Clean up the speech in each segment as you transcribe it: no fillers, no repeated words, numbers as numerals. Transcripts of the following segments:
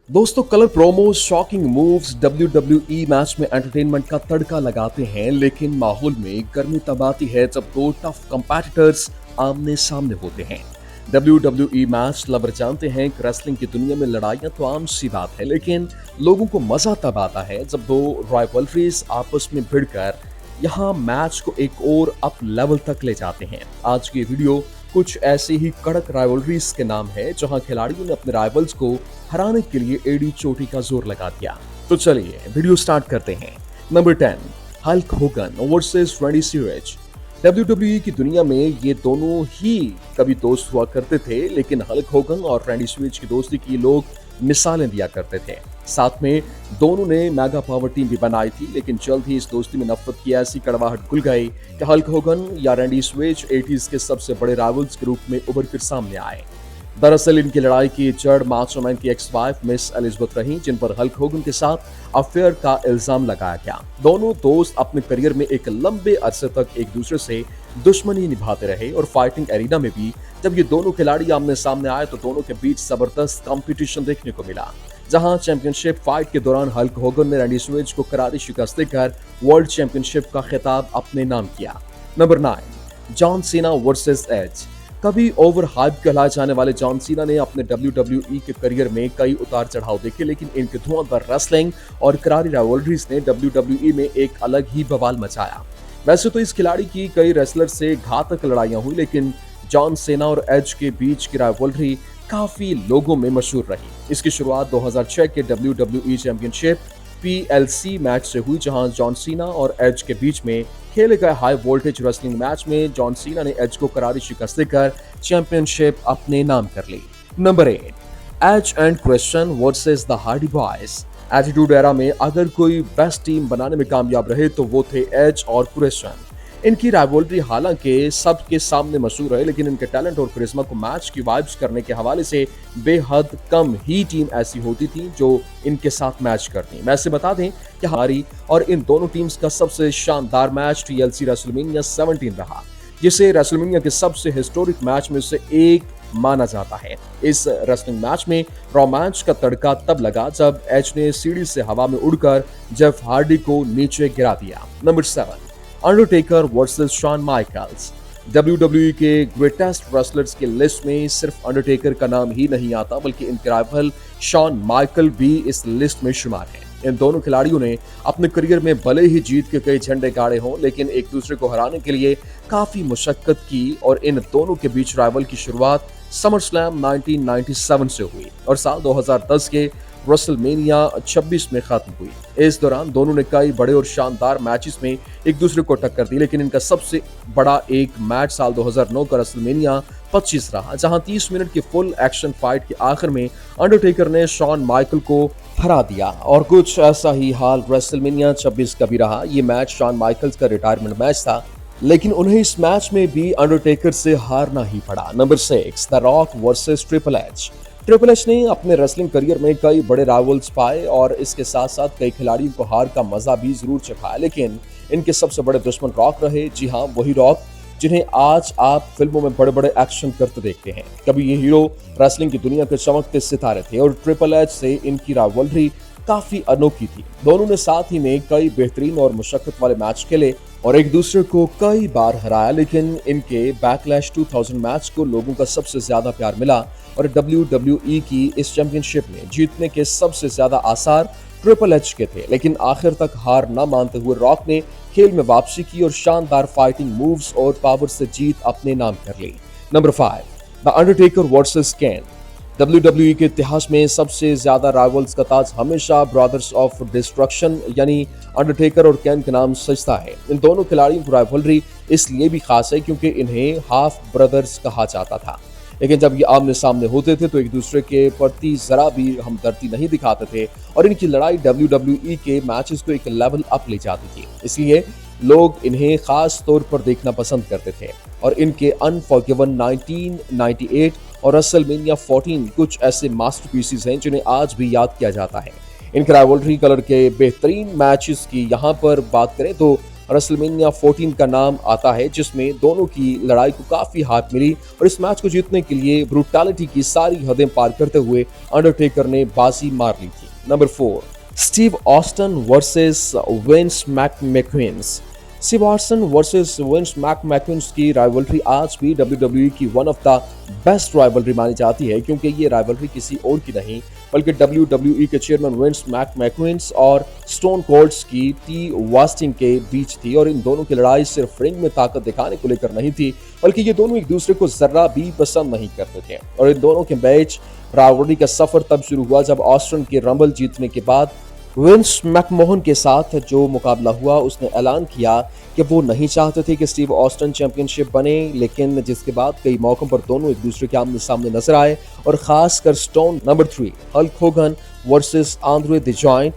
दोस्तों, colour promo, shocking moves WWE match में entertainment का तड़का लगाते हैं, लेकिन माहौल में गर्मी तब आती है जब दो टफ कंपैटिटर्स आमने सामने होते हैं। डब्ल्यूडब्ल्यूई मैच लवर जानते हैं कि रेसलिंग की दुनिया में लड़ाइयां तो आम सी बात है, लेकिन लोगों को मजा तब आता है जब दो राइवलरीज आपस में भिड़कर यहाँ मैच को एक और अप लेवल तक ले जाते हैं। आज की वीडियो कुछ ऐसे ही कड़क राइवलरीज के नाम है जहां खिलाड़ियों ने अपने राइवल्स को हराने के लिए एड़ी चोटी का जोर लगा दिया। तो चलिए वीडियो स्टार्ट करते हैं। Number 10, Hulk Hogan versus Randy Savage. WWE की दुनिया में ये दोनों ही कभी दोस्त हुआ करते थे, लेकिन हल्क होगन और रैंडी सेवेज की दोस्ती की लोग मिसालें दिया करते थे। साथ में दोनों ने मेगा पावर टीम भी बनाई थी, लेकिन जल्द ही इस दोस्ती में नफरत की ऐसी कड़वाहट घुल गई कि हल्क होगन या रैंडी सेवेज 80s के सबसे बड़े राइवल्स के रूप में उभर कर सामने आए। दरअसल इनकी लड़ाई की जड़ माचो मैन की एक्स वाइफ मिस एलिजाबेथ रही, जिन पर हल्क होगन के साथ अफेयर का इल्जाम लगाया गया। दोनों दोस्त अपने करियर में एक लंबे अरसे तक एक दूसरे से दुश्मनी निभाते रहे और फाइटिंग एरिना में भी जब ये दोनों खिलाड़ी आमने सामने आए तो दोनों के बीच जबरदस्त कंपटीशन देखने को मिला, जहां चैंपियनशिप फाइट के दौरान हल्क होगन ने रैंडी सेवेज को करारी शिकस्त देकर वर्ल्ड चैंपियनशिप का खिताब अपने नाम किया। Number 9, John Cena versus Edge. कभी ओवर हाइप कहलाए जाने वाले जॉन सीना ने अपने डब्ल्यूडब्ल्यूई के करियर में कई उतार चढ़ाव देखे, लेकिन इनके धुआंधार रेसलिंग और करारी राइवलरीज ने डब्ल्यूडब्ल्यूई में एक अलग ही बवाल मचाया। वैसे तो इस खिलाड़ी की कई रेसलर से घातक लड़ाइयां हुई, लेकिन जॉन सेना और एज के बीच की राइवलरी काफी लोगों में मशहूर रही। इसकी शुरुआत 2006 के डब्ल्यूडब्ल्यूई चैंपियनशिप PLC मैच से हुई, जहां जॉन सीना और एज के बीच में खेले गए हाई वोल्टेज रेसलिंग मैच में जॉन सीना ने एज को करारी शिकस्त देकर चैंपियनशिप अपने नाम कर ली। Number 8, Edge and Christian versus the Hardy Boys. Attitude era में अगर कोई बेस्ट टीम बनाने में कामयाब रहे तो वो थे एज और क्रिश्चियन। इनकी राइवलरी हालांकि सबके सामने मशहूर है, लेकिन इनके टैलेंट और करिश्मा को मैच की वाइब्स करने के हवाले से बेहद कम ही टीम ऐसी होती थी जो इनके साथ मैच करती। वैसे बता दें कि हमारी और इन दोनों टीम्स का सबसे शानदार मैच TLC रेसलमेनिया 17 रहा, जिसे रेसलमेनिया के सबसे हिस्टोरिक मैच में से एक माना जाता है। इस रेसलिंग मैच में रोमांच का तड़का तब लगा जब एज ने सीढ़ी से हवा में उड़कर जेफ हार्डी को नीचे गिरा दिया। Number 7, Undertaker versus Shawn Michaels. WWE के ग्रेटेस्ट रेसलर्स की लिस्ट में सिर्फ अंडरटेकर का नाम ही नहीं आता, बल्कि इनके राइवल शॉन माइकल भी इस लिस्ट में शुमार है। इन दोनों खिलाड़ियों ने अपने करियर में भले ही जीत के कई झंडे गाड़े हों, लेकिन एक दूसरे को हराने के लिए काफी मुशक्कत की और इन दोनों के बीच राइवल की शुरुआत समर स्लैम 1997 से हुई और साल 2010 के रेसलमेनिया 26 में खत्म हुई। इस दौरान दोनों ने कई बड़े और शानदार मैचेस में एक दूसरे को टक्कर दी, लेकिन इनका सबसे बड़ा एक मैच साल 2009 का रेसलमेनिया 25 रहा, जहां 30 मिनट की फुल एक्शन फाइट के आखिर में अंडरटेकर ने शॉन माइकल को हरा दिया। और कुछ ऐसा ही हाल रेसलमेनिया 26 का भी रहा। ये मैच शॉन माइकल्स का रिटायरमेंट मैच था, लेकिन उन्हें इस मैच में भी अंडरटेकर से हारना ही पड़ा। Number 6, the Rock versus triple H. Triple H ने अपने रेसलिंग करियर में कई बड़े राइवल्स पाए और इसके साथ साथ कई खिलाड़ियों को हार का मजा भी जरूर चखाया, लेकिन इनके सबसे बड़े दुश्मन रॉक रहे। जी हाँ, वही रॉक जिन्हें आज आप फिल्मों में बड़े बड़े एक्शन करते देखते हैं। कभी ये हीरो रेसलिंग की दुनिया के चमकते सितारे थे और ट्रिपल एच से इनकी राइवलरी काफी अनोखी थी। दोनों ने साथ ही में कई बेहतरीन और मुशक्कत वाले मैच खेले और एक दूसरे को कई बार हराया, लेकिन इनके बैकलैश 2000 मैच को लोगों का सबसे ज्यादा प्यार मिला और WWE की इस चैंपियनशिप में जीतने के सबसे ज्यादा आसार ट्रिपल एच के थे। लेकिन आखिर तक हार न मानते हुए रॉक ने खेल में वापसी की और शानदार फाइटिंग मूव्स और पावर से जीत अपने नाम कर ली। Number 5, the Undertaker versus Kane. WWE के इतिहास में सबसे ज्यादा राइवल्स का ताज हमेशा ब्रदर्स ऑफ डिस्ट्रक्शन यानी अंडरटेकर और केन के नाम सजता है। इन दोनों खिलाड़ियों की राइवलरी इसलिए भी खास है क्योंकि इन्हें हाफ ब्रदर्स कहा जाता था, लेकिन जब ये आमने सामने होते थे तो एक दूसरे के प्रति जरा भी हमदर्दी नहीं दिखाते थे और इनकी लड़ाई WWE के मैचेस को एक लेवल अप ले जाती थी। इसलिए लोग इन्हें खास तौर पर देखना पसंद करते थे और इनके अनफॉरगिवन 1998 और रेसलमेनिया 14 कुछ ऐसे मास्टरपीसेस हैं जिन्हें आज भी याद किया जाता है। इनके राइवलरी कलर के बेहतरीन मैचेस की यहाँ पर बात करें तो रेसलमेनिया 14 का नाम आता है, जिसमें दोनों की लड़ाई को काफी हाथ मिली और इस मैच को जीतने के लिए ब्रूटालिटी की सारी हदें पार करते हुए अंडरटेकर ने बाजी मार ली थी। Number 4, Steve Austin versus Vince McMahon. Steve Austin versus Vince McMahon की राइवलरी आज भी WWE की one of the best rivalry मानी जाती है, क्योंकि ये राइवलरी किसी और की नहीं बल्कि WWE के चेयरमैन विंस मैकमैक्विन्स और स्टोन कोल्ड्स की टी वास्टिंग के बीच थी। और इन दोनों की लड़ाई सिर्फ रिंग में ताकत दिखाने को लेकर नहीं थी, बल्कि ये दोनों एक दूसरे को जर्रा भी पसंद नहीं करते थे। और इन दोनों के बीच राइवलरी का सफर तब शुरू हुआ जब ऑस्टन के रंबल जीतने के बाद विंस मैकमोहन के साथ जो मुकाबला हुआ, उसने ऐलान किया कि वो नहीं चाहते थे कि स्टीव ऑस्टन चैंपियनशिप बने, लेकिन जिसके बाद कई मौकों पर दोनों एक दूसरे के आमने सामने नजर आए और खासकर stone. Number 3, Hulk Hogan versus Andre the giant.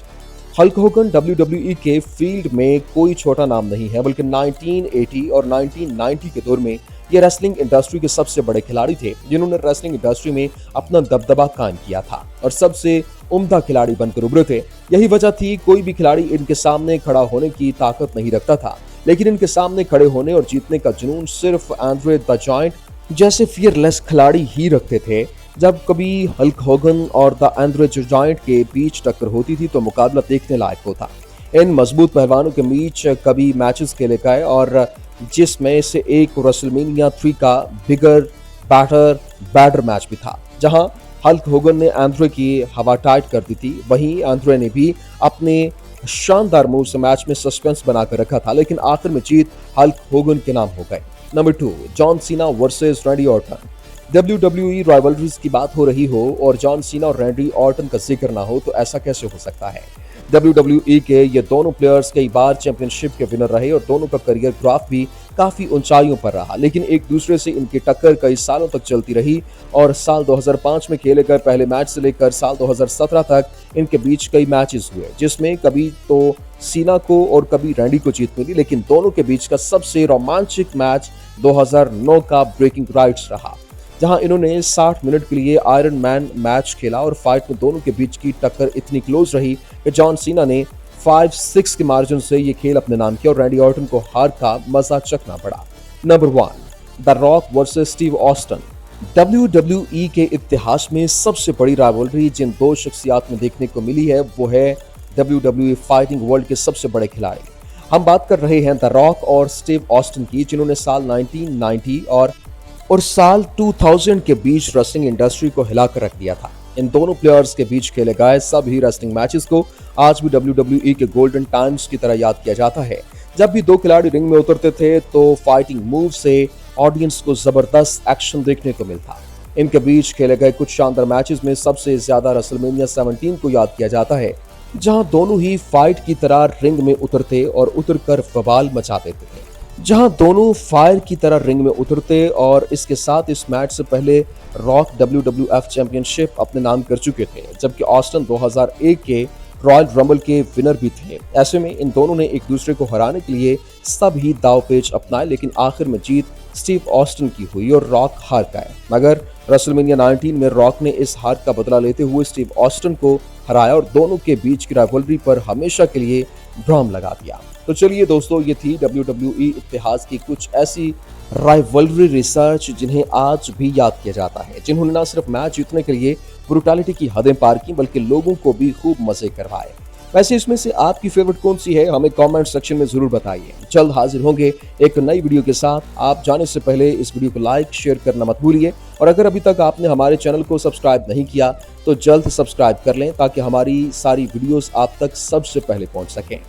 Hulk Hogan WWE के फील्ड में कोई छोटा नाम नहीं है, बल्कि 1980 और 1990 के दौर में ये रेसलिंग इंडस्ट्री के सबसे बड़े खिलाड़ी थे, जिन्होंने रेसलिंग इंडस्ट्री में अपना दबदबा कायम किया था और सबसे उम्दा खिलाड़ी बनकर उभरे थे। यही वजह थी कोई भी खिलाड़ी इनके सामने खड़ा होने की ताकत नहीं रखता था, लेकिन इनके सामने खड़े होने और जीतने का जुनून सिर्फ आंद्रे द जायंट जैसे फियरलेस खिलाड़ी ही रखते थे। जब कभी हल्क होगन और द आंद्रे द जायंट के बीच टक्कर होती थी तो मुकाबला देखने लायक होता। इन मजबूत पहलवानों के बीच कभी मैचेस खेले गए और जिसमें से एक रेसलमेनिया 3 का बिगर बैटर मैच भी था, जहां हल्क होगन ने आंद्रे की हवा टाइट कर दी थी। वहीं आंद्रे ने भी अपने शानदार मूव से मैच में सस्पेंस बनाकर रखा था, लेकिन आखिर में जीत हल्क होगन के नाम हो गई। Number 2, John Cena versus Randy Orton. WWE rivalries की बात हो रही हो और जॉन सीना और रैंडी ऑर्टन का जिक्र ना हो तो ऐसा कैसे हो सकता है। WWE के ये दोनों प्लेयर्स कई बार चैंपियनशिप के विनर रहे और दोनों का करियर ग्राफ भी काफी ऊंचाइयों पर रहा, लेकिन एक दूसरे से इनकी टक्कर कई सालों तक चलती रही और साल 2005 में खेले गए पहले मैच से लेकर साल 2017 तक इनके बीच कई मैचेस हुए, जिसमें कभी तो सीना को और कभी रैंडी को जीत मिली, लेकिन दोनों के बीच का सबसे रोमांचक मैच 2009 का ब्रेकिंग राइट्स रहा, जहां इन्होंने 60 मिनट के लिए आयरन मैन मैच खेला और फाइट में दोनों के बीच की टक्कर इतनी क्लोज रही कि जॉन सीना ने 5-6 के मार्जिन से ये खेल अपने नाम किया और रैंडी ऑर्टन को हार का मजा चखना पड़ा। Number 1, the Rock versus Steve Austin. WWE के इतिहास में सबसे बड़ी राइवलरी जिन दो शख्सियात में देखने को मिली है वो है WWE फाइटिंग वर्ल्ड के सबसे बड़े खिलाड़ी। हम बात कर रहे हैं द रॉक और स्टीव ऑस्टन की, जिन्होंने साल 1990 और साल 2000 के बीच रेसलिंग इंडस्ट्री को हिलाकर रख दिया था। इन दोनों प्लेयर्स के बीच खेले गए सभी रेसलिंग मैचेस को आज भी WWE के गोल्डन टाइम्स की तरह याद किया जाता है। जब भी दो खिलाड़ी रिंग में उतरते थे तो फाइटिंग मूव से ऑडियंस को जबरदस्त एक्शन देखने को मिलता। इनके बीच खेले गए कुछ शानदार मैचेस में सबसे ज्यादा रेसलमेनिया 17 को याद किया जाता है, जहां दोनों ही फाइट की तरह रिंग में उतरते और उतरकर बवाल मचा देते थे। और इसके साथ इस मैच से पहले रॉक WWF चैंपियनशिप अपने नाम कर चुके थे, जबकि ऑस्टन 2001 के रॉयल रंबल के विनर भी थे। ऐसे में इन दोनों ने एक दूसरे को हराने के लिए सभी दावपेच अपनाए, लेकिन आखिर में जीत स्टीव ऑस्टन की हुई और रॉक हार गए। मगर रेसलमेनिया 19 में रॉक ने इस हार का बदला लेते हुए स्टीव ऑस्टन को हराया और दोनों के बीच की राइवलरी पर हमेशा के लिए ड्राम लगा दिया। तो चलिए दोस्तों, ये थी WWE इतिहास की कुछ ऐसी राइवलरी रिसर्च जिन्हें आज भी याद किया जाता है, जिन्होंने न सिर्फ मैच जीतने के लिए ब्रूटैलिटी की हदें पार की बल्कि लोगों को भी खूब मजे करवाए। वैसे इसमें से आपकी फेवरेट कौन सी है, हमें कमेंट सेक्शन में जरूर बताइए। जल्द हाजिर होंगे एक नई वीडियो के साथ। आप जाने से पहले इस वीडियो को लाइक शेयर करना मत भूलिए और अगर अभी तक आपने हमारे चैनल को सब्सक्राइब नहीं किया तो जल्द सब्सक्राइब कर लें ताकि हमारी सारी वीडियोस आप तक सबसे पहले पहुंच सकें।